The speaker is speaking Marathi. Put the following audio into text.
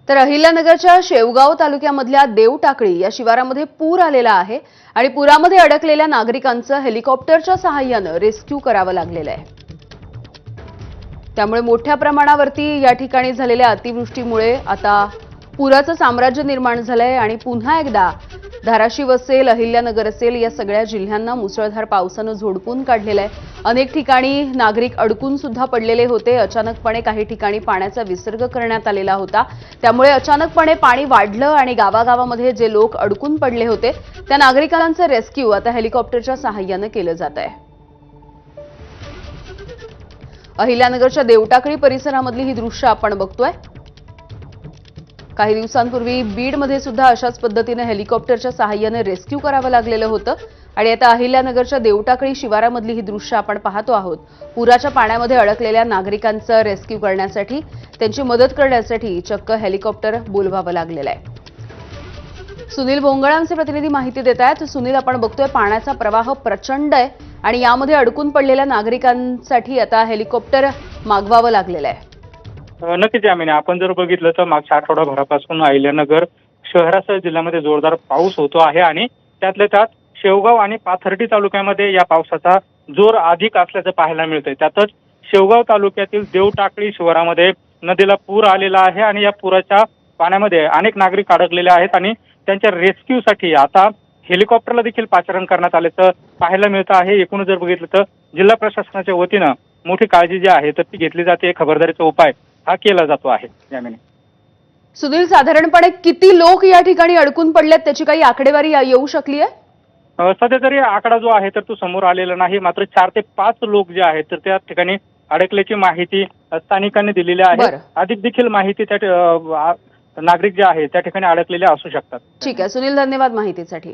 तर अहिल्यानगरच्या शेवगाव तालुक्यामधल्या देवटाकळी या शिवारामध्ये पूर आलेला आहे आणि पुरामध्ये अडकलेल्या नागरिकांचं हेलिकॉप्टरच्या सहाय्यानं रेस्क्यू करावं लागलेलं आहे। त्यामुळे मोठ्या प्रमाणावरती या ठिकाणी झालेल्या अतिवृष्टीमुळे आता पुराचं साम्राज्य निर्माण झालंय आणि पुन्हा एकदा धाराशिव असेल, अहिल्यानगर असेल या सगळ्या जिल्ह्यांना मुसळधार पावसानं झोडपून काढलेलं आहे। अनेक ठिकाणी नागरिक अडकून सुद्धा पडलेले होते। अचानकपणे काही ठिकाणी पाण्याचा विसर्ग करण्यात आलेला होता। त्यामुळे अचानकपणे पाणी वाढलं आणि गावागावामध्ये जे लोक अडकून पडले होते त्या नागरिकांचं रेस्क्यू आता हेलिकॉप्टरच्या सहाय्यानं केलं जात आहे। अहिल्यानगरच्या देवटाकळी परिसरामधली ही दृश्य आपण बघतोय। काही दिवसांपूर्वी बीडमध्ये सुद्धा अशाच पद्धतीने हेलिकॉप्टरच्या सहाय्याने रेस्क्यू करावं लागलेलं होतं आणि आता अहिल्यानगरच्या देवटाकळी शिवारामधली ही दृश्य आपण पाहतो आहोत। पुराच्या पाण्यामध्ये अडकलेल्या नागरिकांचं रेस्क्यू करण्यासाठी, त्यांची मदत करण्यासाठी चक्क हेलिकॉप्टर बोलवावं लागलेलं आहे। सुनील भोंगळांचे प्रतिनिधी माहिती देत आहेत। सुनील, आपण बघतोय पाण्याचा प्रवाह प्रचंड आहे आणि यामध्ये अडकून पडलेल्या नागरिकांसाठी आता हेलिकॉप्टर मागवावं लागलेलं आहे। नक्कीच यामिनी, आपण जर बघितलं तर मागच्या आठवडाभरापासून अहिल्यानगर शहरासह जिल्ह्यामध्ये जोरदार पाऊस होतो आहे आणि त्यातल्या त्यात शेवगाव आणि पाथर्डी तालुक्यामध्ये या पावसाचा जोर अधिक असल्याचं पाहायला मिळतंय। त्यातच शेवगाव तालुक्यातील देवटाकळी शिवारामध्ये नदीला पूर आलेला आहे आणि या पुराच्या पाण्यामध्ये अनेक नागरिक अडकलेले आहेत आणि त्यांच्या रेस्क्यूसाठी आता हेलिकॉप्टरला देखील पाचारण करण्यात आल्याचं पाहायला मिळतं आहे। एकूणच जर बघितलं तर जिल्हा प्रशासनाच्या वतीनं मोठी काळजी जी आहे तर ती घेतली जाते। खबरदारीचा उपाय हा केला जातो आहे। यामिनी, सुनील, साधारणपणे किती लोक या ठिकाणी अडकून पडलेत त्याची काही आकडेवारी येऊ शकली आहे? सध्या तरी आकडा जो आहे तर तो समोर आलेला नाही, मात्र 4 ते 5 लोक जे आहेत तर त्या ठिकाणी अडकल्याची माहिती स्थानिकांनी दिलेली आहे। अधिक देखील माहिती त्या नागरिक जे आहेत त्या ठिकाणी अडकलेले असू शकतात। ठीक आहे सुनील, धन्यवाद माहितीसाठी।